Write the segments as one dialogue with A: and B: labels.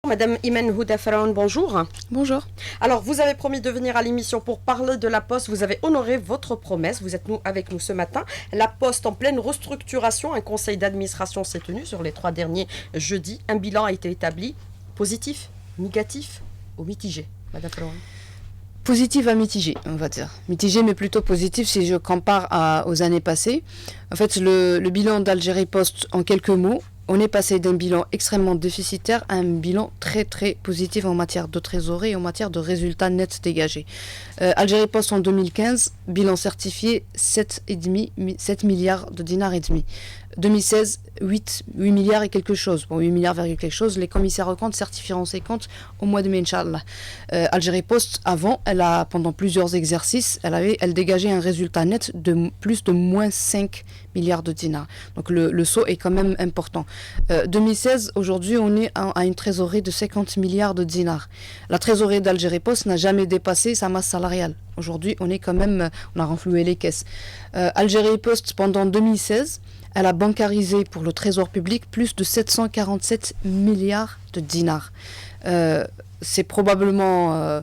A: Madame Imen Houda Faraon, bonjour.
B: Bonjour.
A: Alors, vous avez promis de venir à l'émission pour parler de la Poste. Vous avez honoré votre promesse. Vous êtes avec nous ce matin. La Poste en pleine restructuration. Un conseil d'administration s'est tenu sur les 3 derniers jeudis. Un bilan a été établi. Positif, négatif ou mitigé, Madame Faraon?
B: Positif à mitigé, on va dire. Mitigé, mais plutôt positif si je compare aux années passées. En fait, le bilan d'Algérie Post, en quelques mots, on est passé d'un bilan extrêmement déficitaire à un bilan très très positif en matière de trésorerie et en matière de résultats nets dégagés. Algérie Post en 2015, bilan certifié 7 milliards de dinars et demi. 2016, 8 milliards et quelque chose. Bon, 8 milliards, quelque chose. Les commissaires aux comptes certifieront ses comptes au mois de mai, Inch'Allah. Algérie Post, avant, pendant plusieurs exercices, elle dégageait un résultat net de plus de moins 5 milliards de dinars. Donc le saut est quand même important. 2016, aujourd'hui, on est à une trésorerie de 50 milliards de dinars. La trésorerie d'Algérie Post n'a jamais dépassé sa masse salariale. Aujourd'hui, on a renfloué les caisses. Algérie Post, pendant 2016, elle a bancarisé pour le trésor public plus de 747 milliards de dinars. C'est probablement,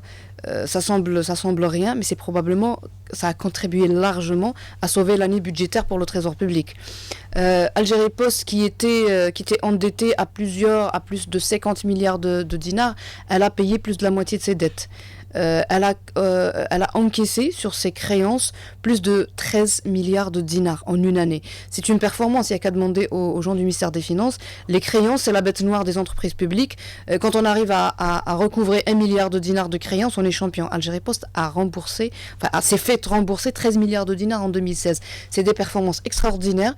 B: ça semble rien, mais c'est probablement, ça a contribué largement à sauver l'année budgétaire pour le trésor public. Algérie Post, qui était endettée à plus de 50 milliards de dinars, elle a payé plus de la moitié de ses dettes. Elle a encaissé sur ses créances plus de 13 milliards de dinars en une année. C'est une performance, il n'y a qu'à demander aux gens du ministère des Finances. Les créances, c'est la bête noire des entreprises publiques. Quand on arrive à recouvrer 1 milliard de dinars de créances, on est champion. Algérie Post s'est fait rembourser 13 milliards de dinars en 2016. C'est des performances extraordinaires.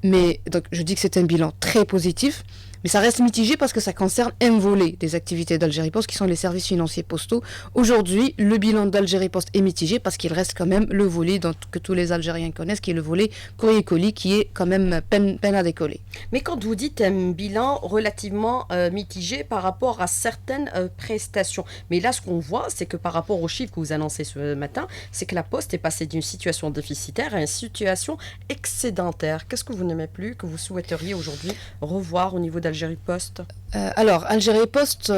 B: Mais donc, je dis que c'est un bilan très positif. Mais ça reste mitigé parce que ça concerne un volet des activités d'Algérie Post qui sont les services financiers postaux. Aujourd'hui, le bilan d'Algérie Post est mitigé parce qu'il reste quand même le volet que tous les Algériens connaissent, qui est le volet courrier-colis, qui est quand même peine à décoller.
A: Mais quand vous dites un bilan relativement mitigé par rapport à certaines prestations, mais là ce qu'on voit, c'est que par rapport aux chiffres que vous annoncez ce matin, c'est que la Poste est passée d'une situation déficitaire à une situation excédentaire. Qu'est-ce que vous n'aimez plus, que vous souhaiteriez aujourd'hui revoir au niveau d'Algérie Post?
B: Alors, Algérie Post,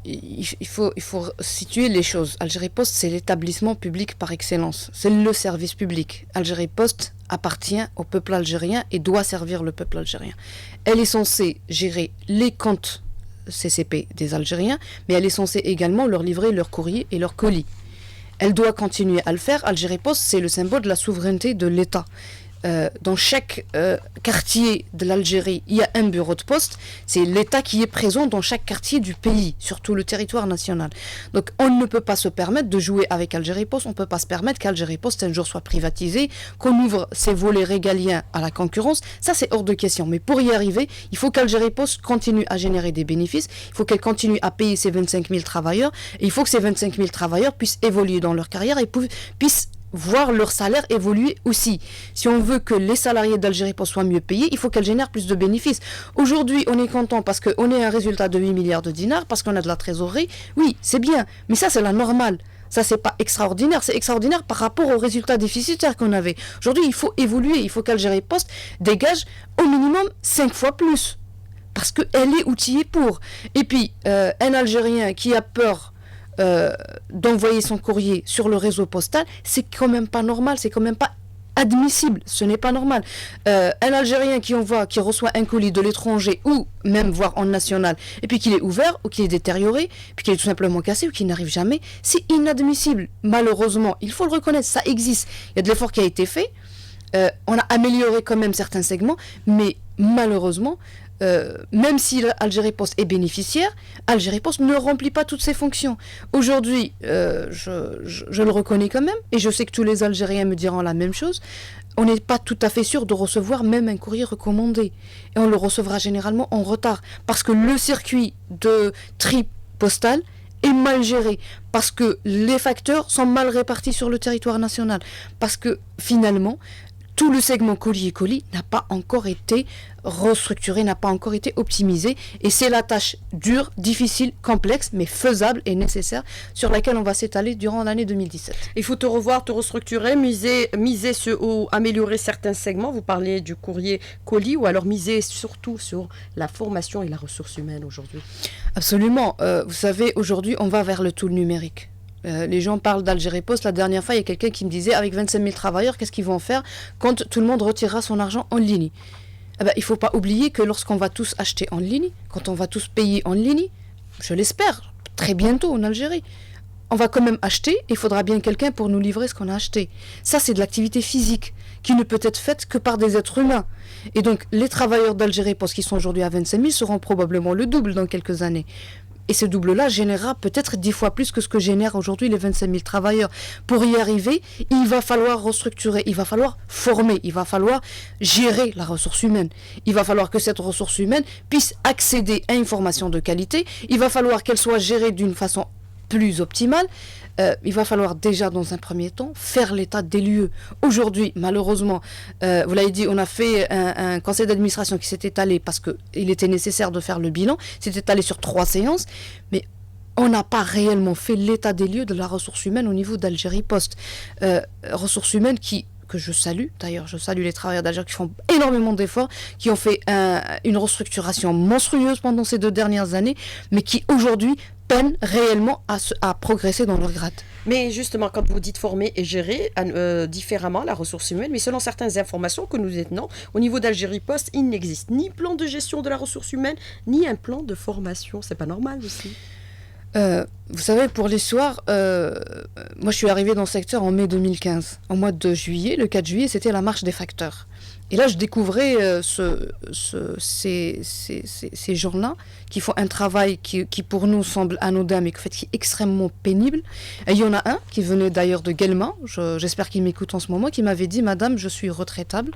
B: il faut situer les choses. Algérie Post, c'est l'établissement public par excellence. C'est le service public. Algérie Post appartient au peuple algérien et doit servir le peuple algérien. Elle est censée gérer les comptes CCP des Algériens, mais elle est censée également leur livrer leurs courriers et leurs colis. Elle doit continuer à le faire. Algérie Post, c'est le symbole de la souveraineté de l'État. Dans chaque quartier de l'Algérie, il y a un bureau de poste. C'est l'État qui est présent dans chaque quartier du pays, sur tout le territoire national. Donc on ne peut pas se permettre de jouer avec Algérie Post. On ne peut pas se permettre qu'Algérie Post un jour soit privatisée, qu'on ouvre ses volets régaliens à la concurrence. Ça, c'est hors de question. Mais pour y arriver, il faut qu'Algérie Post continue à générer des bénéfices. Il faut qu'elle continue à payer ses 25 000 travailleurs. Et il faut que ces 25 000 travailleurs puissent évoluer dans leur carrière et puissent voir leur salaire évoluer aussi. Si on veut que les salariés d'Algérie Post soient mieux payés, il faut qu'elle génère plus de bénéfices. Aujourd'hui, on est content parce qu'on est un résultat de 8 milliards de dinars, parce qu'on a de la trésorerie. Oui, c'est bien, mais ça, c'est la normale. Ça, c'est pas extraordinaire, c'est extraordinaire par rapport aux résultats déficitaires qu'on avait. Aujourd'hui, il faut évoluer, il faut qu'Algérie Post dégage au minimum 5 fois plus. Parce qu'elle est outillée pour. Et puis, un Algérien qui a peur d'envoyer son courrier sur le réseau postal, c'est quand même pas normal, c'est quand même pas admissible, ce n'est pas normal. Un Algérien qui reçoit un colis de l'étranger ou même voire en national, et puis qu'il est ouvert ou qu'il est détérioré, puis qu'il est tout simplement cassé ou qu'il n'arrive jamais, c'est inadmissible. Malheureusement, il faut le reconnaître, ça existe. Il y a de l'effort qui a été fait, on a amélioré quand même certains segments, mais malheureusement, même si Algérie Post est bénéficiaire, Algérie Post ne remplit pas toutes ses fonctions. Aujourd'hui, je le reconnais quand même, et je sais que tous les Algériens me diront la même chose, on n'est pas tout à fait sûr de recevoir même un courrier recommandé. Et on le recevra généralement en retard, parce que le circuit de tri postal est mal géré, parce que les facteurs sont mal répartis sur le territoire national, parce que finalement, tout le segment colis et colis n'a pas encore été restructuré, n'a pas encore été optimisé. Et c'est la tâche dure, difficile, complexe, mais faisable et nécessaire sur laquelle on va s'étaler durant l'année 2017.
A: Il faut te revoir, te restructurer, miser ou améliorer certains segments. Vous parlez du courrier colis ou alors miser surtout sur la formation et la ressource humaine aujourd'hui.
B: Absolument. Vous savez, aujourd'hui, on va vers le tout numérique. Les gens parlent d'Algérie Post. La dernière fois, il y a quelqu'un qui me disait, avec 25 000 travailleurs, qu'est-ce qu'ils vont faire quand tout le monde retirera son argent en ligne? Il ne faut pas oublier que lorsqu'on va tous acheter en ligne, quand on va tous payer en ligne, je l'espère, très bientôt en Algérie, on va quand même acheter, il faudra bien quelqu'un pour nous livrer ce qu'on a acheté. Ça, c'est de l'activité physique qui ne peut être faite que par des êtres humains. Et donc, les travailleurs d'Algérie Post qui sont aujourd'hui à 25 000 seront probablement le double dans quelques années. Et ce double-là générera peut-être 10 fois plus que ce que génèrent aujourd'hui les 25 000 travailleurs. Pour y arriver, il va falloir restructurer, il va falloir former, il va falloir gérer la ressource humaine. Il va falloir que cette ressource humaine puisse accéder à une formation de qualité. Il va falloir qu'elle soit gérée d'une façon plus optimale. Il va falloir déjà dans un premier temps faire l'état des lieux. Aujourd'hui, malheureusement, vous l'avez dit, on a fait un conseil d'administration qui s'est étalé parce qu'il était nécessaire de faire le bilan, s'est étalé sur 3 séances, mais on n'a pas réellement fait l'état des lieux de la ressource humaine au niveau d'Algérie Post. Ressources humaines que je salue, d'ailleurs je salue les travailleurs d'Algérie qui font énormément d'efforts, qui ont fait une restructuration monstrueuse pendant ces 2 dernières années, mais qui aujourd'hui peinent réellement à progresser dans leur grade.
A: Mais justement, quand vous dites former et gérer différemment la ressource humaine, mais selon certaines informations que nous détenons, au niveau d'Algérie Post, il n'existe ni plan de gestion de la ressource humaine, ni un plan de formation. C'est pas normal aussi.
B: Vous savez, pour l'histoire, moi je suis arrivée dans le secteur en mai 2015. En mois de juillet, le 4 juillet, c'était la marche des facteurs. Et là, je découvrais ces gens-là qui font un travail qui pour nous semble anodin, mais qui est extrêmement pénible. Et il y en a un qui venait d'ailleurs de Guelma, j'espère qu'il m'écoute en ce moment, qui m'avait dit « Madame, je suis retraitable,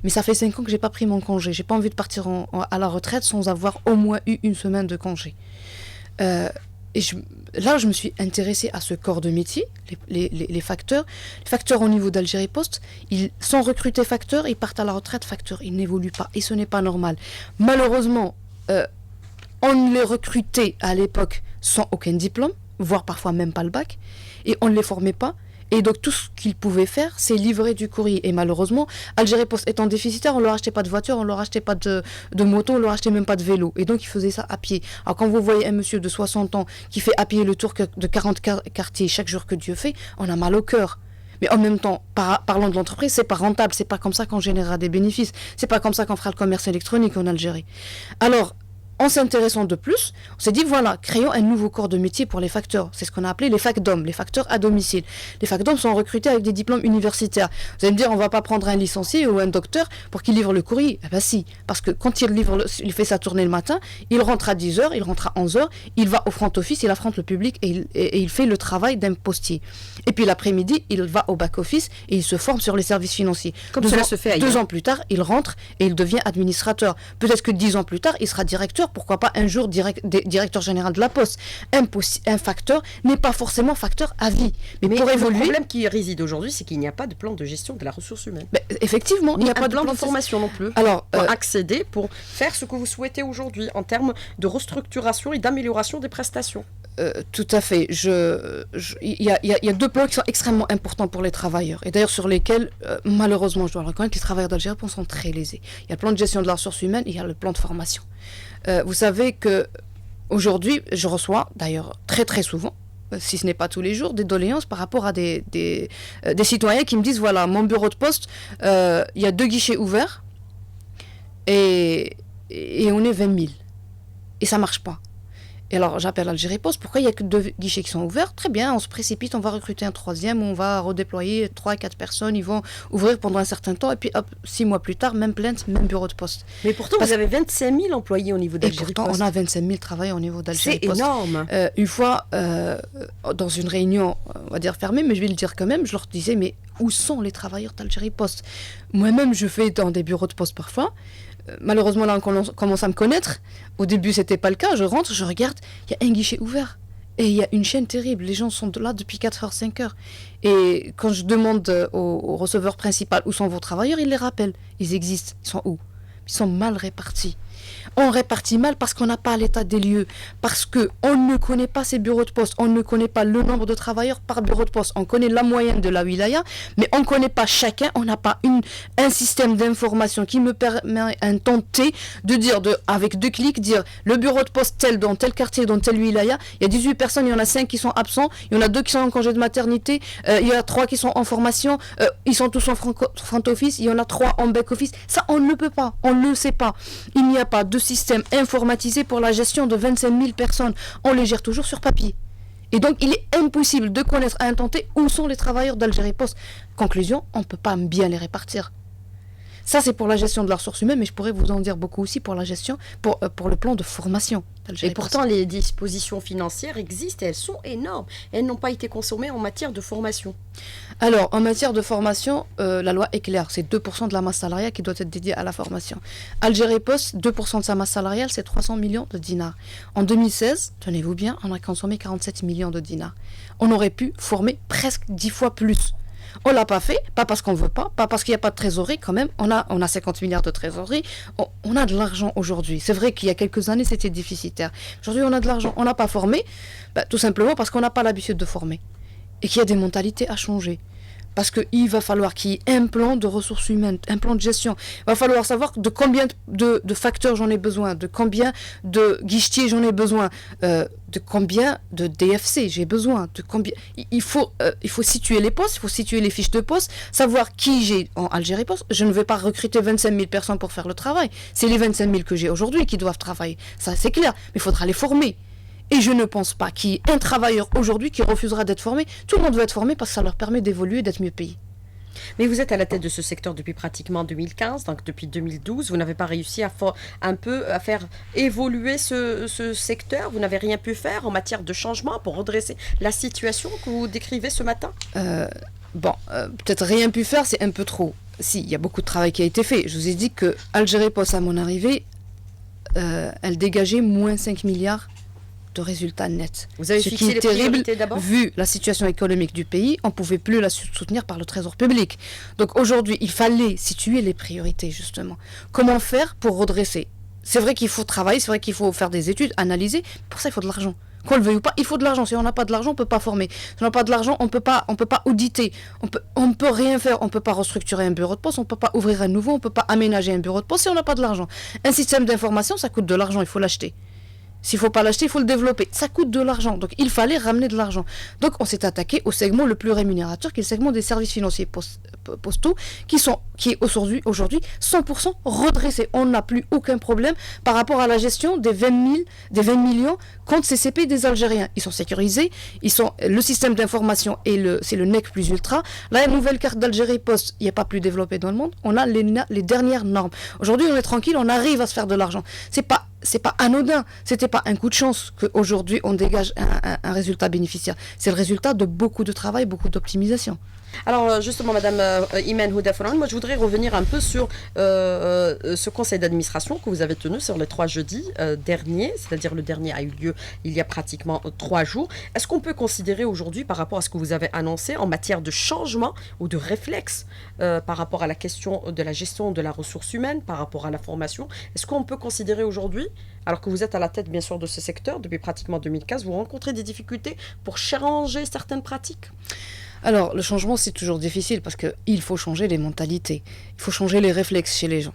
B: mais ça fait 5 ans que je n'ai pas pris mon congé. Je n'ai pas envie de partir à la retraite sans avoir au moins eu 1 semaine de congé. » Là, je me suis intéressée à ce corps de métier, les facteurs. Les facteurs au niveau d'Algérie Post, ils sont recrutés facteurs, ils partent à la retraite facteurs, ils n'évoluent pas, et ce n'est pas normal. Malheureusement, on les recrutait à l'époque sans aucun diplôme, voire parfois même pas le bac, et on ne les formait pas. Et donc tout ce qu'ils pouvaient faire, c'est livrer du courrier. Et malheureusement, Algérie Post étant déficitaire, on ne leur achetait pas de voiture, on ne leur achetait pas de moto, on ne leur achetait même pas de vélo. Et donc ils faisaient ça à pied. Alors quand vous voyez un monsieur de 60 ans qui fait à pied le tour de 40 quartiers chaque jour que Dieu fait, on a mal au cœur. Mais en même temps, parlant de l'entreprise, c'est pas rentable, c'est pas comme ça qu'on générera des bénéfices, c'est pas comme ça qu'on fera le commerce électronique en Algérie. Alors, en s'intéressant de plus, on s'est dit voilà, créons un nouveau corps de métier pour les facteurs. C'est ce qu'on a appelé les factdoms, les facteurs à domicile. Les factdoms sont recrutés avec des diplômes universitaires. Vous allez me dire, on va pas prendre un licencié ou un docteur pour qu'il livre le courrier. Eh ben si, parce que quand il fait sa tournée le matin, il rentre à 10h, il rentre à 11h, il va au front office, il affronte le public et il fait le travail d'un postier. Et puis l'après-midi, il va au back office et il se forme sur les services financiers.
A: Comme cela se fait ailleurs.
B: 2 ans plus tard, il rentre et il devient administrateur. Peut-être que 10 ans plus tard, il sera directeur. Pourquoi pas un jour directeur général de la Poste. Un facteur n'est pas forcément facteur à vie. Mais pour évoluer...
A: Le problème qui réside aujourd'hui, c'est qu'il n'y a pas de plan de gestion de la ressource humaine.
B: Effectivement, il n'y a pas de
A: plan de formation non plus.
B: Alors,
A: pour accéder, pour faire ce que vous souhaitez aujourd'hui en termes de restructuration et d'amélioration des prestations.
B: Tout à fait. Il y a 2 plans qui sont extrêmement importants pour les travailleurs et d'ailleurs sur lesquels, malheureusement, je dois le reconnaître, les travailleurs d'Algérie sont très lésés. Il y a le plan de gestion de la ressource humaine et il y a le plan de formation. Vous savez que aujourd'hui, je reçois d'ailleurs très très souvent, si ce n'est pas tous les jours, des doléances par rapport à des citoyens qui me disent voilà, mon bureau de poste, il y a 2 guichets ouverts et on est 20 000 et ça marche pas. Et alors j'appelle Algérie Post, pourquoi il n'y a que 2 guichets qui sont ouverts? Très bien, on se précipite, on va recruter un 3e, on va redéployer 3-4 personnes, ils vont ouvrir pendant un certain temps, et puis hop, 6 mois plus tard, même plainte, même bureau de poste.
A: Mais pourtant, vous avez 25 000 employés au niveau d'Algérie Post.
B: Et pourtant, on a 25 000 travailleurs au niveau d'Algérie Post.
A: C'est énorme.
B: Une fois, dans une réunion, on va dire fermée, mais je vais le dire quand même, je leur disais, mais où sont les travailleurs d'Algérie Post? Moi-même, je fais dans des bureaux de poste parfois. Malheureusement, là, on commence à me connaître. Au début, c'était pas le cas. Je rentre, je regarde, il y a un guichet ouvert. Et il y a une chaîne terrible. Les gens sont là depuis 4 heures, 5 heures. Et quand je demande au receveur principal où sont vos travailleurs, il les rappelle. Ils existent. Ils sont où? Ils sont mal répartis. On répartit mal parce qu'on n'a pas l'état des lieux, parce qu'on ne connaît pas ces bureaux de poste, on ne connaît pas le nombre de travailleurs par bureau de poste. On connaît la moyenne de la wilaya, mais on ne connaît pas chacun, on n'a pas un système d'information qui me permet un temps T de dire, avec 2 clics, dire le bureau de poste tel, dans tel quartier, dans tel wilaya, il y a 18 personnes, il y en a 5 qui sont absents, il y en a 2 qui sont en congé de maternité, il y en a 3 qui sont en formation, ils sont tous en front office, il y en a 3 en back office. Ça, on ne peut pas, on ne le sait pas. Il n'y a pas de système informatisé pour la gestion de 25 000 personnes. On les gère toujours sur papier. Et donc, il est impossible de connaître à un temps T où sont les travailleurs d'Algérie Post. Conclusion, on ne peut pas bien les répartir. Ça, c'est pour la gestion de la ressource humaine, mais je pourrais vous en dire beaucoup aussi pour la gestion, pour le plan de formation d'Algérie
A: Et pourtant, les dispositions financières existent et elles sont énormes. Elles n'ont pas été consommées en matière de formation.
B: Alors, en matière de formation, la loi est claire. C'est 2% de la masse salariale qui doit être dédiée à la formation. Algérie Post, 2% de sa masse salariale, c'est 300 millions de dinars. En 2016, tenez-vous bien, on a consommé 47 millions de dinars. On aurait pu former presque 10 fois plus. On ne l'a pas fait, pas parce qu'on ne veut pas parce qu'il n'y a pas de trésorerie quand même. On a 50 milliards de trésorerie. On a de l'argent aujourd'hui. C'est vrai qu'il y a quelques années, c'était déficitaire. Aujourd'hui, on a de l'argent. On n'a pas formé, tout simplement parce qu'on n'a pas l'habitude de former. Et qu'il y a des mentalités à changer. Parce qu'il va falloir qu'il y ait un plan de ressources humaines, un plan de gestion. Il va falloir savoir de combien de facteurs j'en ai besoin, de combien de guichetiers j'en ai besoin, de combien de DFC j'ai besoin, de combien. Il faut situer les postes, il faut situer les fiches de poste, savoir qui j'ai en Algérie Post. Je ne vais pas recruter 25 000 personnes pour faire le travail. C'est les 25 000 que j'ai aujourd'hui qui doivent travailler. Ça, c'est clair. Mais il faudra les former. Et je ne pense pas qu'il y ait un travailleur aujourd'hui qui refusera d'être formé. Tout le monde veut être formé parce que ça leur permet d'évoluer et d'être mieux payé.
A: Mais vous êtes à la tête de ce secteur depuis pratiquement 2015, donc depuis 2012. Vous n'avez pas réussi à faire évoluer ce secteur. Vous n'avez rien pu faire en matière de changement pour redresser la situation que vous décrivez ce matin.
B: Peut-être rien pu faire, c'est un peu trop. Si, il y a beaucoup de travail qui a été fait. Je vous ai dit que Algérie Post, à mon arrivée, elle dégageait moins 5 milliards de résultats nets.
A: Vous avez fixé les priorités d'abord ?
B: Vu la situation économique du pays, on ne pouvait plus la soutenir par le trésor public. Donc aujourd'hui, il fallait situer les priorités, justement. Comment faire pour redresser ? C'est vrai qu'il faut travailler, c'est vrai qu'il faut faire des études, analyser. Pour ça, il faut de l'argent. Qu'on le veuille ou pas, il faut de l'argent. Si on n'a pas de l'argent, on ne peut pas former. Si on n'a pas de l'argent, on peut pas auditer. On peut rien faire. On ne peut pas restructurer un bureau de poste. On ne peut pas ouvrir un nouveau. On ne peut pas aménager un bureau de poste si on n'a pas de l'argent. Un système d'information, ça coûte de l'argent. Il faut l'acheter. S'il ne faut pas l'acheter, il faut le développer. Ça coûte de l'argent. Donc, il fallait ramener de l'argent. Donc, on s'est attaqué au segment le plus rémunérateur, qui est le segment des services financiers postaux, qui est aujourd'hui 100% redressé. On n'a plus aucun problème par rapport à la gestion des 20 millions comptes CCP des Algériens. Ils sont sécurisés. Le système d'information, c'est le NEC plus ultra. La nouvelle carte d'Algérie Post, il n'est pas plus développée dans le monde. On a les dernières normes. Aujourd'hui, on est tranquille, on arrive à se faire de l'argent. C'est pas anodin, c'était pas un coup de chance qu'aujourd'hui on dégage un résultat bénéficiaire. C'est le résultat de beaucoup de travail, beaucoup d'optimisation.
A: Alors justement, Madame Imen Houda-Fouran, moi je voudrais revenir un peu sur ce conseil d'administration que vous avez tenu sur les 3 jeudis derniers, c'est-à-dire le dernier a eu lieu il y a pratiquement 3 jours. Est-ce qu'on peut considérer aujourd'hui, par rapport à ce que vous avez annoncé en matière de changement ou de réflexe par rapport à la question de la gestion de la ressource humaine, par rapport à la formation, est-ce qu'on peut considérer aujourd'hui, alors que vous êtes à la tête bien sûr de ce secteur depuis pratiquement 2015, vous rencontrez des difficultés pour changer certaines pratiques ?
B: Alors, le changement, c'est toujours difficile parce qu'il faut changer les mentalités, il faut changer les réflexes chez les gens.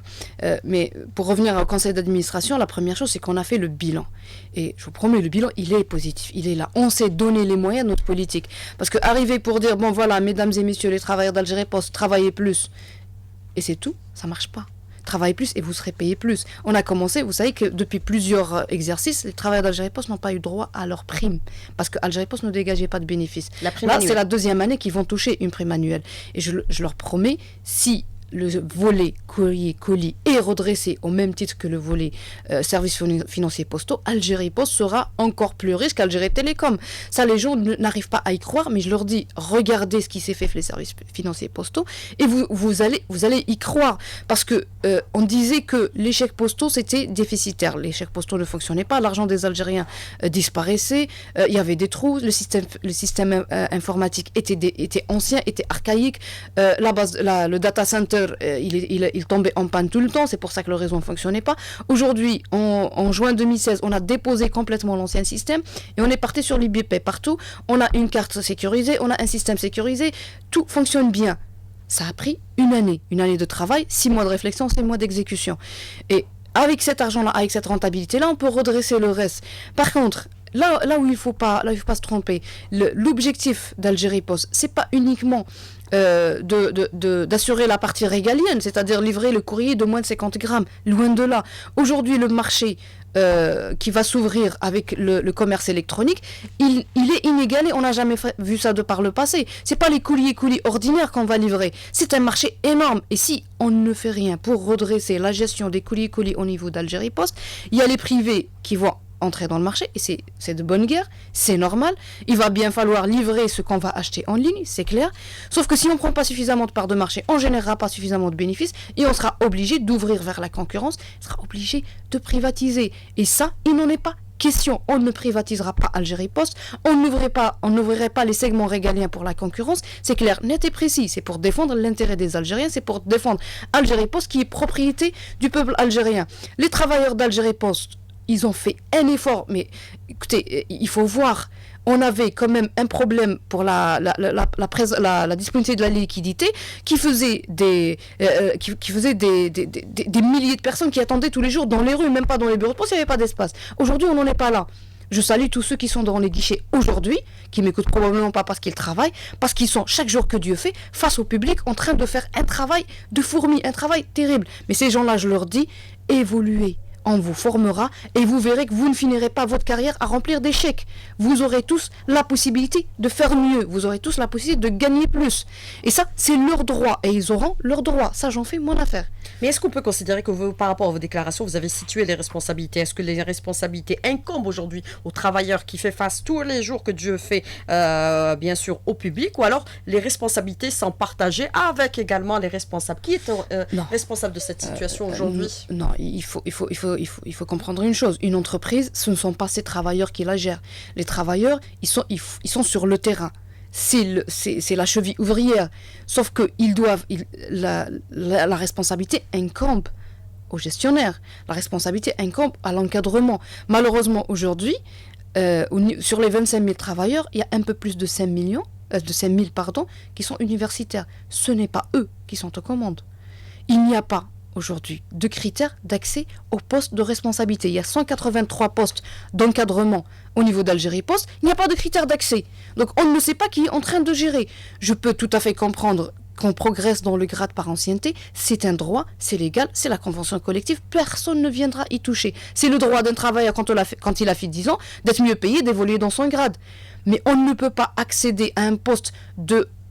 B: Mais pour revenir au conseil d'administration, la première chose, c'est qu'on a fait le bilan. Et je vous promets, le bilan, il est positif, il est là. On s'est donné les moyens de notre politique. Parce qu'arriver pour dire, bon voilà, mesdames et messieurs les travailleurs d'Algérie Post, travaillez plus, et c'est tout, ça ne marche pas. Travaillez plus et vous serez payé plus. On a commencé, vous savez que depuis plusieurs exercices, les travailleurs d'Algérie Post n'ont pas eu droit à leur prime parce que Algérie Post ne dégageait pas de bénéfices. Là, c'est la 2e année qu'ils vont toucher une prime annuelle. Et je leur promets, si le volet courrier, colis est redressé au même titre que le volet services financiers postaux, Algérie Post sera encore plus riche qu'Algérie Télécom. Ça, les gens n'arrivent pas à y croire, mais je leur dis, regardez ce qui s'est fait pour les services financiers postaux, et vous allez y croire. Parce que on disait que les chèques postaux, c'était déficitaire. Les chèques postaux ne fonctionnaient pas, l'argent des Algériens disparaissait, il y avait des trous, le système informatique était ancien, était archaïque, le data center, il tombait en panne tout le temps, c'est pour ça que le réseau ne fonctionnait pas. Aujourd'hui, en juin 2016, on a déposé complètement l'ancien système et on est parti sur l'IBP partout. On a une carte sécurisée, on a un système sécurisé, tout fonctionne bien. Ça a pris une année de travail, 6 mois de réflexion, 6 mois d'exécution. Et avec cet argent-là, avec cette rentabilité-là, on peut redresser le reste. Par contre, là où il faut pas se tromper, l'objectif d'Algérie Post, c'est pas uniquement d'assurer la partie régalienne, c'est-à-dire livrer le courrier de moins de 50 grammes. Loin de là. Aujourd'hui, le marché qui va s'ouvrir avec le commerce électronique, il est inégalé. On n'a jamais vu ça de par le passé. C'est pas les colis ordinaires qu'on va livrer. C'est un marché énorme. Et si on ne fait rien pour redresser la gestion des colis au niveau d'Algérie Post, il y a les privés qui vont entrer dans le marché, et c'est de bonne guerre, c'est normal, il va bien falloir livrer ce qu'on va acheter en ligne, c'est clair, sauf que si on ne prend pas suffisamment de parts de marché, on ne générera pas suffisamment de bénéfices, et on sera obligé d'ouvrir vers la concurrence, on sera obligé de privatiser, et ça, il n'en est pas question, on ne privatisera pas Algérie Post, on n'ouvrirait pas les segments régaliens pour la concurrence, c'est clair, net et précis, c'est pour défendre l'intérêt des Algériens, c'est pour défendre Algérie Post qui est propriété du peuple algérien. Les travailleurs d'Algérie Post, ils ont fait un effort, mais écoutez, il faut voir, on avait quand même un problème pour la disponibilité de la liquidité qui faisait des milliers de personnes qui attendaient tous les jours dans les rues, même pas dans les bureaux de poste, il n'y avait pas d'espace. Aujourd'hui, on n'en est pas là. Je salue tous ceux qui sont dans les guichets aujourd'hui, qui m'écoutent probablement pas parce qu'ils travaillent, parce qu'ils sont chaque jour que Dieu fait, face au public, en train de faire un travail de fourmi, un travail terrible. Mais ces gens-là, je leur dis, évoluez. On vous formera et vous verrez que vous ne finirez pas votre carrière à remplir des chèques. Vous aurez tous la possibilité de faire mieux. Vous aurez tous la possibilité de gagner plus. Et ça, c'est leur droit. Et ils auront leur droit. Ça, j'en fais mon affaire.
A: Mais est-ce qu'on peut considérer que vous, par rapport à vos déclarations, vous avez situé les responsabilités? Est-ce que les responsabilités incombent aujourd'hui aux travailleurs qui fait face tous les jours que Dieu fait, bien sûr, au public, ou alors les responsabilités sont partagées avec également les responsables? Qui est responsable de cette situation aujourd'hui?
B: Non, il faut comprendre une chose. Une entreprise, ce ne sont pas ces travailleurs qui la gèrent. Les travailleurs, ils sont sur le terrain. C'est la cheville ouvrière. Sauf que la responsabilité incombe aux gestionnaires. La responsabilité incombe à l'encadrement. Malheureusement, aujourd'hui, sur les 25 000 travailleurs, il y a un peu plus de 5 000 qui sont universitaires. Ce n'est pas eux qui sont aux commandes. Il n'y a pas aujourd'hui de critères d'accès aux postes de responsabilité. Il y a 183 postes d'encadrement au niveau d'Algérie Post. Il n'y a pas de critères d'accès. Donc on ne sait pas qui est en train de gérer. Je peux tout à fait comprendre qu'on progresse dans le grade par ancienneté. C'est un droit, c'est légal, c'est la convention collective. Personne ne viendra y toucher. C'est le droit d'un travailleur quand il a fait 10 ans d'être mieux payé, d'évoluer dans son grade. Mais on ne peut pas accéder à un poste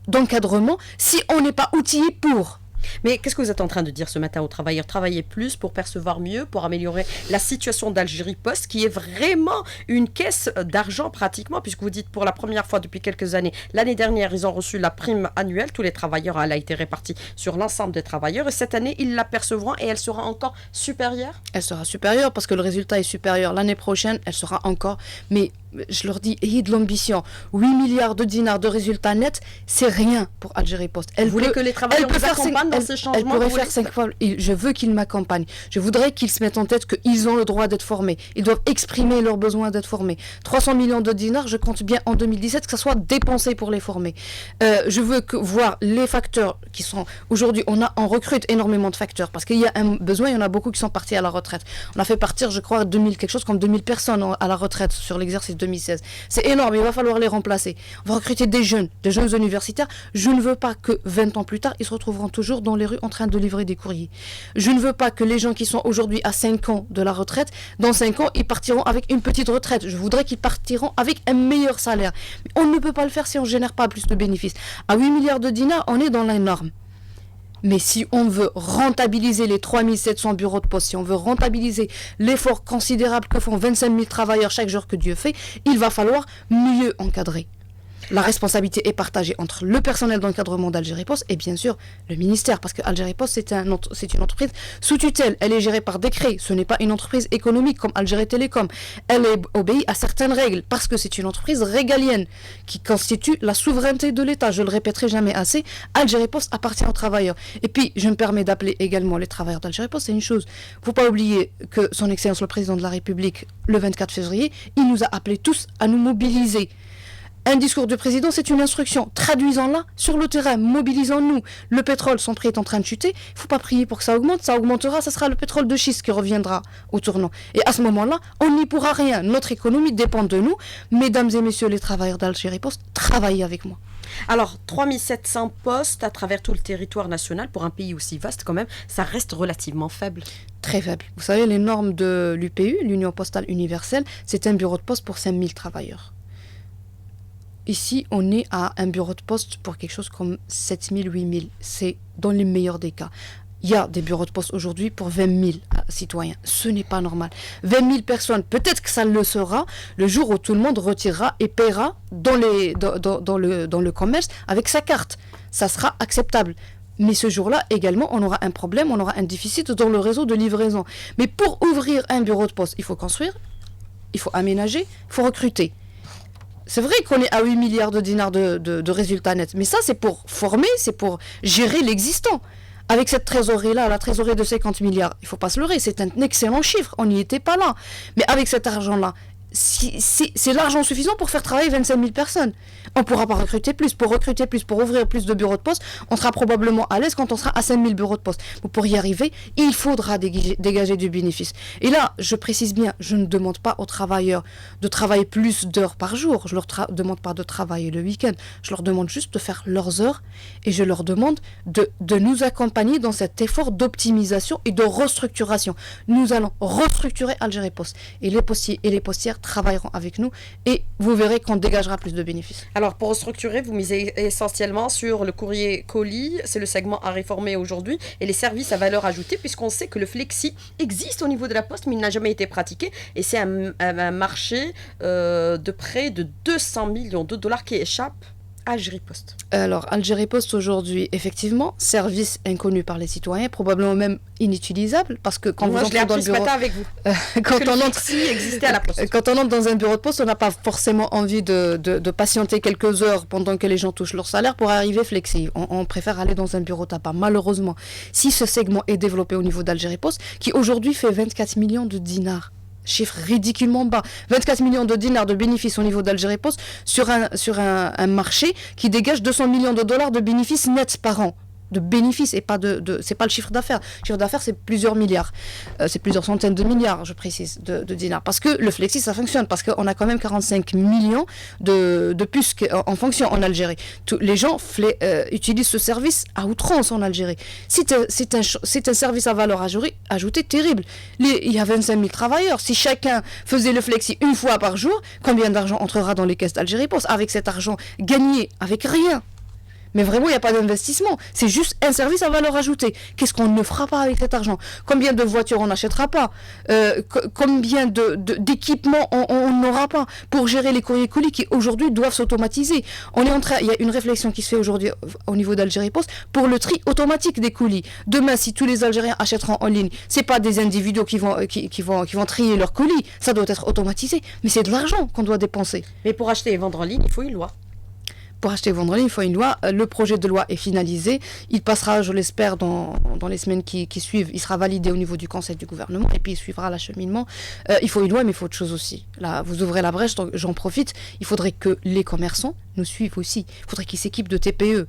B: d'encadrement si on n'est pas outillé pour.
A: Mais qu'est-ce que vous êtes en train de dire ce matin aux travailleurs? Travailler plus pour percevoir mieux, pour améliorer la situation d'Algérie Post, qui est vraiment une caisse d'argent pratiquement, puisque vous dites pour la première fois depuis quelques années, l'année dernière, ils ont reçu la prime annuelle, tous les travailleurs, elle a été répartie sur l'ensemble des travailleurs, et cette année, ils la percevront et elle sera encore supérieure?
B: Elle sera supérieure parce que le résultat est supérieur. L'année prochaine, elle sera encore... Mais je leur dis, ayez de l'ambition. 8 milliards de dinars de résultats nets, c'est rien pour Algérie Post.
A: Vous voulez que les travailleurs vous accompagnent dans ces changements?
B: Elle pourrait faire 5 fois. Je veux qu'ils m'accompagnent. Je voudrais qu'ils se mettent en tête qu'ils ont le droit d'être formés. Ils doivent exprimer leur besoin d'être formés. 300 millions de dinars, je compte bien en 2017 que ça soit dépensé pour les former. Je veux voir les facteurs qui sont... Aujourd'hui, on recrute énormément de facteurs parce qu'il y a un besoin, il y en a beaucoup qui sont partis à la retraite. On a fait partir, je crois, quelque chose comme 2000 personnes à la retraite sur l'exercice 2016. C'est énorme, il va falloir les remplacer. On va recruter des jeunes universitaires. Je ne veux pas que 20 ans plus tard, ils se retrouveront toujours dans les rues en train de livrer des courriers. Je ne veux pas que les gens qui sont aujourd'hui à 5 ans de la retraite, dans 5 ans, ils partiront avec une petite retraite. Je voudrais qu'ils partiront avec un meilleur salaire. Mais on ne peut pas le faire si on ne génère pas plus de bénéfices. À 8 milliards de dinars, on est dans la norme. Mais si on veut rentabiliser les 3700 bureaux de poste, si on veut rentabiliser l'effort considérable que font 25 000 travailleurs chaque jour que Dieu fait, il va falloir mieux encadrer. La responsabilité est partagée entre le personnel d'encadrement d'Algérie Post et bien sûr le ministère, parce que Algérie Post c'est une entreprise sous tutelle, elle est gérée par décret, ce n'est pas une entreprise économique comme Algérie Télécom, elle obéit à certaines règles, parce que c'est une entreprise régalienne qui constitue la souveraineté de l'État, je le répéterai jamais assez, Algérie Post appartient aux travailleurs. Et puis je me permets d'appeler également les travailleurs d'Algérie Post, c'est une chose, il ne faut pas oublier que son Excellence le Président de la République, le 24 février, il nous a appelés tous à nous mobiliser. Un discours du président, c'est une instruction. Traduisons-la sur le terrain, mobilisons-nous. Le pétrole, son prix est en train de chuter. Il ne faut pas prier pour que ça augmente. Ça augmentera, ça sera le pétrole de schiste qui reviendra au tournant. Et à ce moment-là, on n'y pourra rien. Notre économie dépend de nous. Mesdames et messieurs les travailleurs d'Algérie Post, travaillez avec moi.
A: Alors, 3700 postes à travers tout le territoire national, pour un pays aussi vaste quand même, ça reste relativement faible.
B: Très faible. Vous savez, les normes de l'UPU, l'Union Postale Universelle, c'est un bureau de poste pour 5000 travailleurs. Ici, on est à un bureau de poste pour quelque chose comme 7000, 8000. C'est dans les meilleurs des cas. Il y a des bureaux de poste aujourd'hui pour 20 000 citoyens. Ce n'est pas normal. 20 000 personnes, peut-être que ça le sera le jour où tout le monde retirera et paiera dans le commerce avec sa carte. Ça sera acceptable. Mais ce jour-là, également, on aura un problème, on aura un déficit dans le réseau de livraison. Mais pour ouvrir un bureau de poste, il faut construire, il faut aménager, il faut recruter. C'est vrai qu'on est à 8 milliards de dinars de résultats nets, mais ça c'est pour former, c'est pour gérer l'existant. Avec cette trésorerie-là, la trésorerie de 50 milliards, il ne faut pas se leurrer, c'est un excellent chiffre, on n'y était pas là. Mais avec cet argent-là, c'est l'argent suffisant pour faire travailler 25 000 personnes. On ne pourra pas recruter plus. Pour recruter plus, pour ouvrir plus de bureaux de poste, on sera probablement à l'aise quand on sera à 5 000 bureaux de poste. Mais pour y arriver, il faudra dégager du bénéfice. Et là, je précise bien, je ne demande pas aux travailleurs de travailler plus d'heures par jour. Je ne leur demande pas de travailler le week-end. Je leur demande juste de faire leurs heures et je leur demande de nous accompagner dans cet effort d'optimisation et de restructuration. Nous allons restructurer Algérie Post. Et les postiers et les postières travailleront avec nous et vous verrez qu'on dégagera plus de bénéfices.
A: Alors pour restructurer, vous misez essentiellement sur le courrier colis, c'est le segment à réformer aujourd'hui, et les services à valeur ajoutée, puisqu'on sait que le flexi existe au niveau de la Poste, mais il n'a jamais été pratiqué, et c'est un marché de près de 200 millions de dollars qui échappe à Algérie Post.
B: Alors, Algérie Post aujourd'hui, effectivement, service inconnu par les citoyens, probablement même inutilisable, parce que quand vous entrez dans le bureau...
A: avec vous. Existait à la Poste.
B: Quand on entre dans un bureau de poste, on n'a pas forcément envie de patienter quelques heures pendant que les gens touchent leur salaire pour arriver flexi. On préfère aller dans un bureau tabac, malheureusement. Si ce segment est développé au niveau d'Algérie Post, qui aujourd'hui fait 24 millions de dinars, chiffre ridiculement bas. 24 millions de dinars de bénéfices au niveau d'Algérie Post sur un marché qui dégage 200 millions de dollars de bénéfices nets par an. De bénéfices et pas c'est pas le chiffre d'affaires. Le chiffre d'affaires, c'est plusieurs milliards. C'est plusieurs centaines de milliards, je précise, de dinars. Parce que le flexi, ça fonctionne. Parce qu'on a quand même 45 millions de puces en fonction en Algérie. Les gens utilisent ce service à outrance en Algérie. C'est un service à valeur ajoutée terrible. Il y a 25 000 travailleurs. Si chacun faisait le flexi une fois par jour, combien d'argent entrera dans les caisses d'Algérie Post avec cet argent gagné avec rien? Mais vraiment, il n'y a pas d'investissement. C'est juste un service à valeur ajoutée. Qu'est-ce qu'on ne fera pas avec cet argent? Combien de voitures on n'achètera pas? Combien d'équipements on n'aura pas pour gérer les courriers colis qui aujourd'hui doivent s'automatiser? Il y a une réflexion qui se fait aujourd'hui au niveau d'Algérie Post pour le tri automatique des colis. Demain, si tous les Algériens achèteront en ligne, c'est pas des individus qui vont trier leurs colis. Ça doit être automatisé. Mais c'est de l'argent qu'on doit dépenser.
A: Mais pour acheter et vendre en ligne, il faut une loi.
B: Pour acheter et vendre en ligne, il faut une loi. Le projet de loi est finalisé. Il passera, je l'espère, dans les semaines qui suivent. Il sera validé au niveau du Conseil du gouvernement et puis il suivra l'acheminement. Il faut une loi, mais il faut autre chose aussi. Là, vous ouvrez la brèche, donc j'en profite. Il faudrait que les commerçants nous suivent aussi. Il faudrait qu'ils s'équipent de TPE.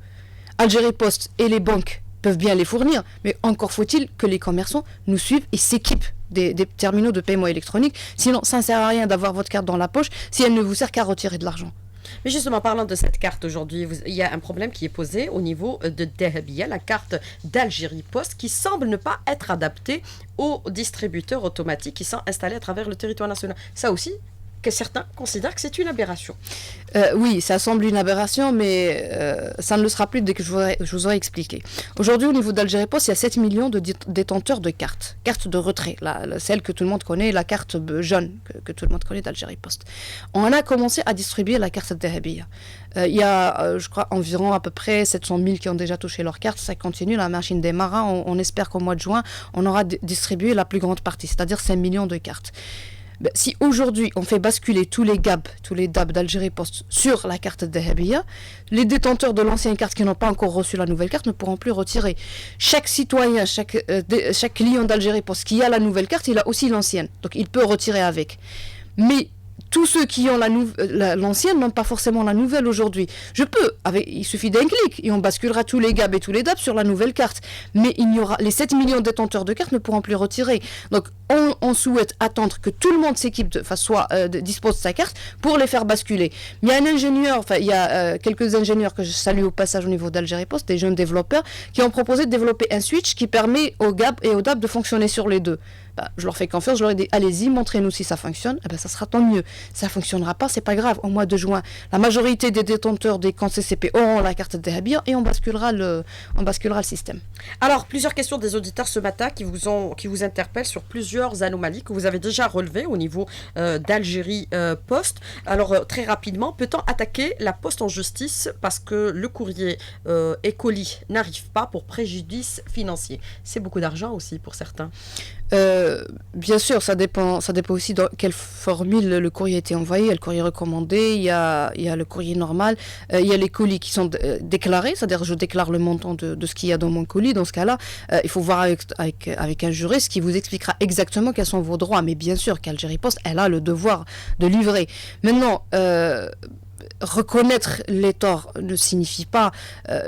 B: Algérie Post et les banques peuvent bien les fournir, mais encore faut-il que les commerçants nous suivent et s'équipent des terminaux de paiement électronique. Sinon, ça ne sert à rien d'avoir votre carte dans la poche si elle ne vous sert qu'à retirer de l'argent.
A: Mais justement, parlant de cette carte aujourd'hui, il y a un problème qui est posé au niveau de Dahabia, la carte d'Algérie Post, qui semble ne pas être adaptée aux distributeurs automatiques qui sont installés à travers le territoire national. Ça aussi, que certains considèrent que c'est une aberration.
B: Oui, ça semble une aberration, mais ça ne le sera plus dès que je vous aurai expliqué. Aujourd'hui, au niveau d'Algérie Post, il y a 7 millions de détenteurs de cartes de retrait, celle que tout le monde connaît, la carte jaune que tout le monde connaît d'Algérie Post. On a commencé à distribuer la carte Dahabia. Il y a, je crois, environ à peu près 700 000 qui ont déjà touché leur carte. Ça continue, la machine démarre. On espère qu'au mois de juin, on aura distribué la plus grande partie, c'est-à-dire 5 millions de cartes. Si aujourd'hui on fait basculer tous les DAB d'Algérie Post sur la carte Dahabia, les détenteurs de l'ancienne carte qui n'ont pas encore reçu la nouvelle carte ne pourront plus retirer. Chaque citoyen, chaque client d'Algérie Post qui a la nouvelle carte, il a aussi l'ancienne. Donc il peut retirer avec. Mais tous ceux qui ont l'ancienne n'ont pas forcément la nouvelle aujourd'hui. Il suffit d'un clic et on basculera tous les GAB et tous les DAB sur la nouvelle carte. Mais les 7 millions de détenteurs de cartes ne pourront plus retirer. Donc on souhaite attendre que tout le monde s'équipe, dispose de sa carte pour les faire basculer. Il y a il y a quelques ingénieurs que je salue au passage au niveau d'Algérie Post, des jeunes développeurs, qui ont proposé de développer un switch qui permet aux GAB et aux DAB de fonctionner sur les deux. Je leur fais confiance, je leur ai dit allez-y, montrez-nous si ça fonctionne, ça sera tant mieux. Ça ne fonctionnera pas, c'est pas grave. Au mois de juin, la majorité des détenteurs des comptes CCP auront la carte Dahabia et on basculera le système.
A: Alors, plusieurs questions des auditeurs ce matin qui vous interpellent sur plusieurs anomalies que vous avez déjà relevées au niveau d'Algérie Post. Alors, très rapidement, peut-on attaquer la Poste en justice parce que le courrier et colis n'arrive pas pour préjudice financier? C'est beaucoup d'argent aussi pour certains.
B: Bien sûr, ça dépend aussi de quelle formule le courrier a été envoyé. Il y a le courrier recommandé, il y a le courrier normal, il y a les colis qui sont déclarés, c'est-à-dire je déclare le montant de ce qu'il y a dans mon colis. Dans ce cas-là, il faut voir avec un juriste qui vous expliquera exactement quels sont vos droits. Mais bien sûr qu'Algérie Post, elle a le devoir de livrer. Maintenant, reconnaître les torts ne signifie pas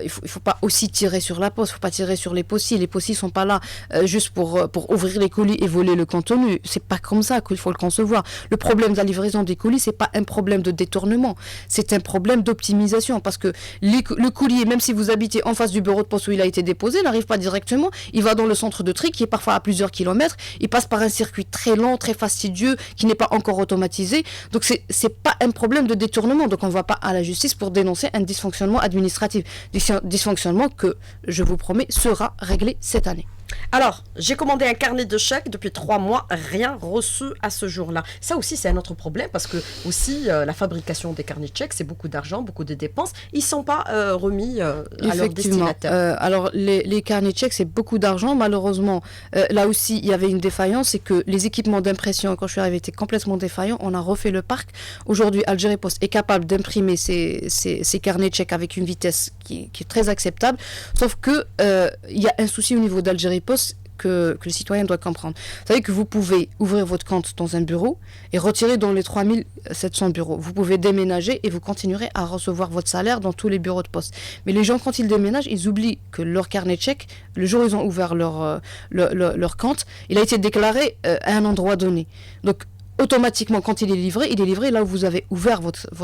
B: il faut pas aussi tirer sur la poste, il faut pas tirer sur les POCI. Les POCI sont pas là juste pour ouvrir les colis et voler le contenu. C'est pas comme ça qu'il faut le concevoir. Le problème de la livraison des colis, c'est pas un problème de détournement, c'est un problème d'optimisation, parce que le courrier, même si vous habitez en face du bureau de poste où il a été déposé, n'arrive pas directement, il va dans le centre de tri qui est parfois à plusieurs kilomètres, il passe par un circuit très long, très fastidieux, qui n'est pas encore automatisé. Donc c'est pas un problème de détournement. Donc on va pas à la justice pour dénoncer un dysfonctionnement administratif. Dysfonctionnement que, je vous promets, sera réglé cette année.
A: Alors, j'ai commandé un carnet de chèques depuis 3 mois, rien reçu à ce jour-là. Ça aussi, c'est un autre problème parce que aussi la fabrication des carnets de chèques, c'est beaucoup d'argent, beaucoup de dépenses. Ils ne sont pas remis à leur destinataire.
B: Alors, les carnets de chèques, c'est beaucoup d'argent. Malheureusement, là aussi, il y avait une défaillance. C'est que les équipements d'impression, quand je suis arrivée, étaient complètement défaillants. On a refait le parc. Aujourd'hui, Algérie Post est capable d'imprimer ces carnets de chèques avec une vitesse qui est très acceptable. Sauf que il y a un souci au niveau d'Algérie Post que le citoyen doit comprendre. Vous savez que vous pouvez ouvrir votre compte dans un bureau et retirer dans les 3700 bureaux. Vous pouvez déménager et vous continuerez à recevoir votre salaire dans tous les bureaux de poste. Mais les gens, quand ils déménagent, ils oublient que leur carnet de chèques, le jour où ils ont ouvert leur compte, il a été déclaré à un endroit donné. Donc, automatiquement, quand il est livré là où vous avez ouvert votre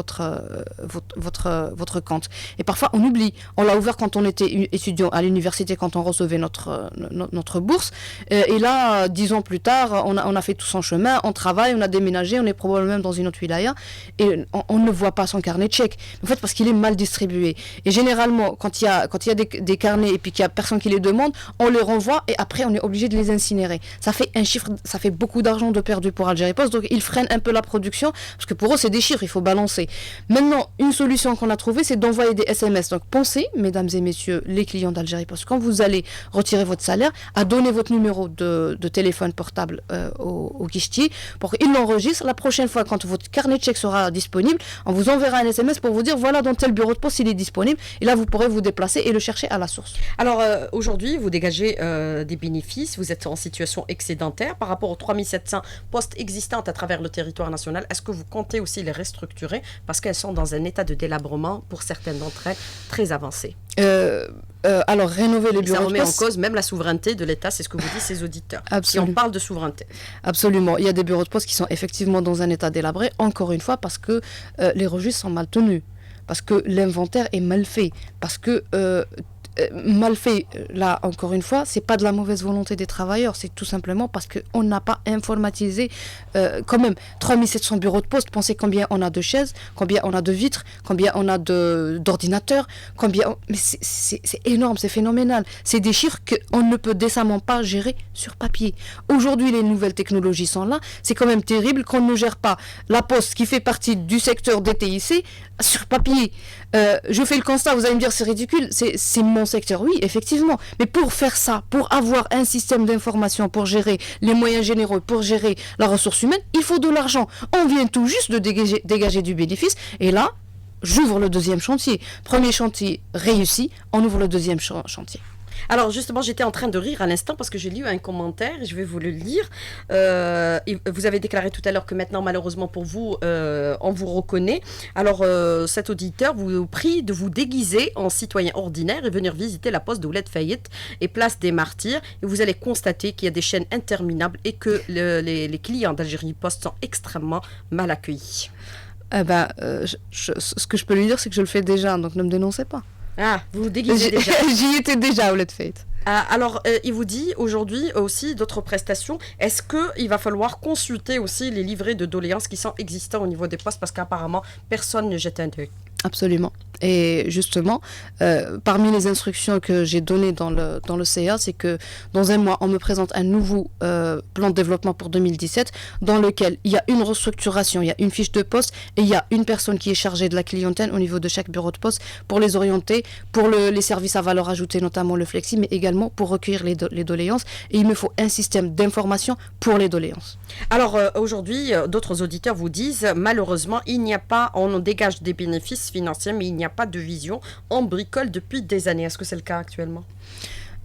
B: compte. Et parfois, on oublie. On l'a ouvert quand on était étudiant à l'université, quand on recevait notre bourse. Et là, 10 ans plus tard, on a fait tout son chemin, on travaille, on a déménagé, on est probablement même dans une autre wilaya, et on ne voit pas son carnet de chèques. En fait, parce qu'il est mal distribué. Et généralement, quand il y a des carnets et puis qu'il n'y a personne qui les demande, on les renvoie et après, on est obligé de les incinérer. Ça fait beaucoup d'argent de perdu pour Algérie Post. Donc, ils freinent un peu la production, parce que pour eux, c'est des chiffres, il faut balancer. Maintenant, une solution qu'on a trouvée, c'est d'envoyer des SMS. Donc, pensez, mesdames et messieurs, les clients d'Algérie Post, quand vous allez retirer votre salaire, à donner votre numéro de téléphone portable au guichetier pour qu'il l'enregistre. La prochaine fois, quand votre carnet de chèques sera disponible, on vous enverra un SMS pour vous dire, voilà, dans tel bureau de poste, il est disponible. Et là, vous pourrez vous déplacer et le chercher à la source.
A: Alors, aujourd'hui, vous dégagez des bénéfices, vous êtes en situation excédentaire par rapport aux 3700 postes existants à travers le territoire national. Est-ce que vous comptez aussi les restructurer parce qu'elles sont dans un état de délabrement, pour certaines d'entre elles, très avancé?
B: Alors, rénover les bureaux de poste...
A: Ça remet en cause même la souveraineté de l'État, c'est ce que vous disent ces auditeurs.
B: Absolument.
A: Si on parle de souveraineté.
B: Absolument. Il y a des bureaux de poste qui sont effectivement dans un état délabré, encore une fois, parce que les registres sont mal tenus, parce que l'inventaire est mal fait, parce que mal fait, là encore une fois, c'est pas de la mauvaise volonté des travailleurs, c'est tout simplement parce qu'on n'a pas informatisé quand même 3700 bureaux de poste. Pensez combien on a de chaises, combien on a de vitres, combien on a d'ordinateurs, mais c'est énorme, c'est phénoménal. C'est des chiffres qu'on ne peut décemment pas gérer sur papier. Aujourd'hui, les nouvelles technologies sont là, c'est quand même terrible qu'on ne gère pas la poste qui fait partie du secteur des TIC sur papier. Je fais le constat, vous allez me dire c'est ridicule, c'est mon secteur, oui, effectivement. Mais pour faire ça, pour avoir un système d'information, pour gérer les moyens généraux, pour gérer la ressource humaine, il faut de l'argent. On vient tout juste de dégager du bénéfice. Et là, j'ouvre le deuxième chantier. Premier chantier réussi, on ouvre le deuxième chantier.
A: Alors justement, j'étais en train de rire à l'instant parce que j'ai lu un commentaire et je vais vous le lire. Vous avez déclaré tout à l'heure que maintenant, malheureusement pour vous, on vous reconnaît. Alors cet auditeur vous prie de vous déguiser en citoyen ordinaire et venir visiter la poste de Ouled Fayet et place des Martyrs. Et vous allez constater qu'il y a des chaînes interminables et que les clients d'Algérie Post sont extrêmement mal accueillis.
B: Ce que je peux lui dire, c'est que je le fais déjà, donc ne me dénoncez pas.
A: Ah, vous vous déguisez déjà.
B: J'y étais déjà au Let Fate.
A: Alors, il vous dit aujourd'hui aussi d'autres prestations. Est-ce qu'il va falloir consulter aussi les livrets de doléances qui sont existants au niveau des postes parce qu'apparemment, personne ne jette un œil?
B: Absolument. Et justement, parmi les instructions que j'ai données dans le CA, c'est que dans un mois, on me présente un nouveau plan de développement pour 2017 dans lequel il y a une restructuration, il y a une fiche de poste et il y a une personne qui est chargée de la clientèle au niveau de chaque bureau de poste pour les orienter, pour les services à valeur ajoutée, notamment le flexi, mais également pour recueillir les doléances. Et il me faut un système d'information pour les doléances.
A: Alors aujourd'hui, d'autres auditeurs vous disent, malheureusement, on dégage des bénéfices financiers, mais il n'y a pas de vision. On bricole depuis des années. Est-ce que c'est le cas actuellement?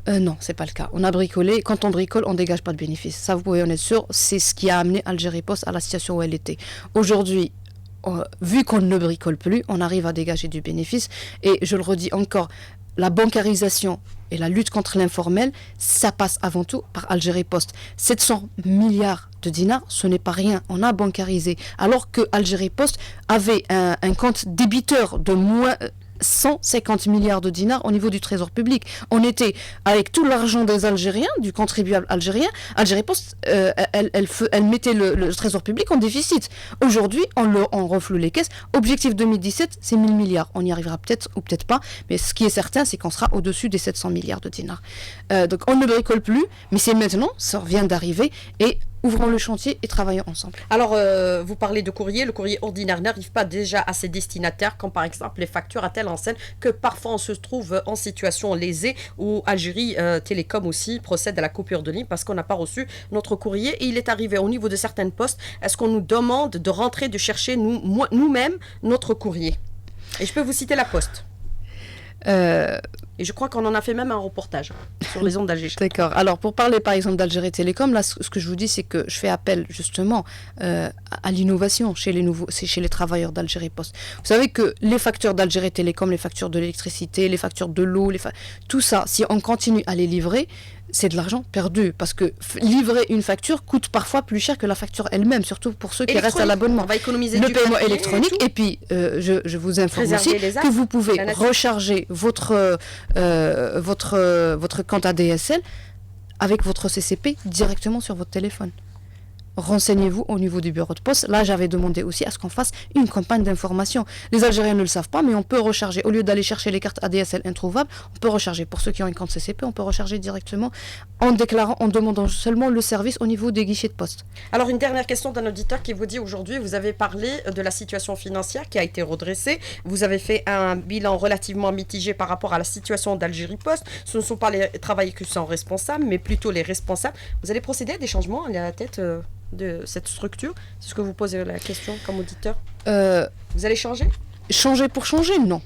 B: Non, c'est pas le cas. On a bricolé. Quand on bricole, on dégage pas de bénéfices. Ça, vous pouvez en être sûr. C'est ce qui a amené Algérie Post à la situation où elle était. Aujourd'hui, vu qu'on ne bricole plus, on arrive à dégager du bénéfice. Et je le redis encore, la bancarisation et la lutte contre l'informel, ça passe avant tout par Algérie Post. 700 milliards de dinars, ce n'est pas rien. On a bancarisé. Alors que Algérie Post avait un compte débiteur de moins 150 milliards de dinars au niveau du trésor public. On était, avec tout l'argent des Algériens, du contribuable algérien, Algérie Post, elle mettait le trésor public en déficit. Aujourd'hui, on refloue les caisses. Objectif 2017, c'est 1000 milliards. On y arrivera peut-être ou peut-être pas, mais ce qui est certain, c'est qu'on sera au-dessus des 700 milliards de dinars. Donc on ne bricole plus, mais c'est maintenant, ça vient d'arriver, et ouvrons le chantier et travaillons ensemble.
A: Alors, vous parlez de courrier. Le courrier ordinaire n'arrive pas déjà à ses destinataires, comme par exemple les factures à telle enseigne, que parfois on se trouve en situation lésée, où Algérie Télécom aussi procède à la coupure de ligne parce qu'on n'a pas reçu notre courrier. Et il est arrivé au niveau de certaines postes, est-ce qu'on nous demande de rentrer, de chercher nous-mêmes notre courrier? Et je peux vous citer la poste. Et je crois qu'on en a fait même un reportage sur les ondes d'Alger.
B: D'accord. Alors, pour parler par exemple d'Algérie Télécom, là, ce que je vous dis, c'est que je fais appel justement à l'innovation chez les travailleurs d'Algérie Post. Vous savez que les factures d'Algérie Télécom, les factures de l'électricité, les factures de l'eau, tout ça, si on continue à les livrer, c'est de l'argent perdu, parce que livrer une facture coûte parfois plus cher que la facture elle-même, surtout pour ceux qui restent à l'abonnement.
A: On va économiser
B: le paiement électronique, et puis je vous informe aussi que vous pouvez recharger votre compte ADSL avec votre CCP directement sur votre téléphone. Renseignez-vous au niveau du bureau de poste. Là, j'avais demandé aussi à ce qu'on fasse une campagne d'information. Les Algériens ne le savent pas, mais on peut recharger. Au lieu d'aller chercher les cartes ADSL introuvables, on peut recharger. Pour ceux qui ont une compte CCP, on peut recharger directement en demandant seulement le service au niveau des guichets de poste.
A: Alors, une dernière question d'un auditeur qui vous dit aujourd'hui, vous avez parlé de la situation financière qui a été redressée. Vous avez fait un bilan relativement mitigé par rapport à la situation d'Algérie Post. Ce ne sont pas les travailleurs qui sont responsables, mais plutôt les responsables. Vous allez procéder à des changements à la tête de cette structure? C'est ce que vous posez la question comme auditeur. Vous allez changer?
B: Changer pour changer, non.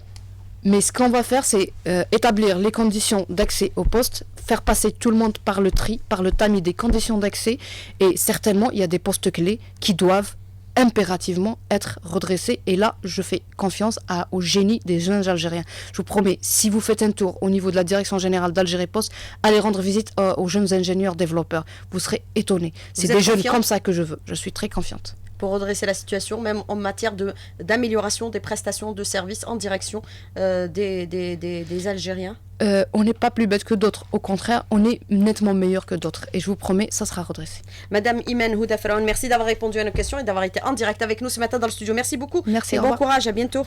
B: Mais ce qu'on va faire, c'est établir les conditions d'accès au poste, faire passer tout le monde par le tri, par le tamis des conditions d'accès, et certainement, il y a des postes clés qui doivent impérativement être redressés. Et là, je fais confiance au génie des jeunes Algériens. Je vous promets, si vous faites un tour au niveau de la direction générale d'Algérie Post, allez rendre visite aux jeunes ingénieurs développeurs. Vous serez étonnés. C'est des jeunes comme ça que je veux. Je suis très confiante.
A: pour redresser la situation, même en matière d'amélioration des prestations de services en direction des Algériens?
B: On n'est pas plus bête que d'autres. Au contraire, on est nettement meilleur que d'autres. Et je vous promets, ça sera redressé.
A: Madame Imen Houda Faraoun, merci d'avoir répondu à nos questions et d'avoir été en direct avec nous ce matin dans le studio. Merci beaucoup.
B: Merci,
A: et
B: au
A: bon
B: revoir.
A: courage, à bientôt.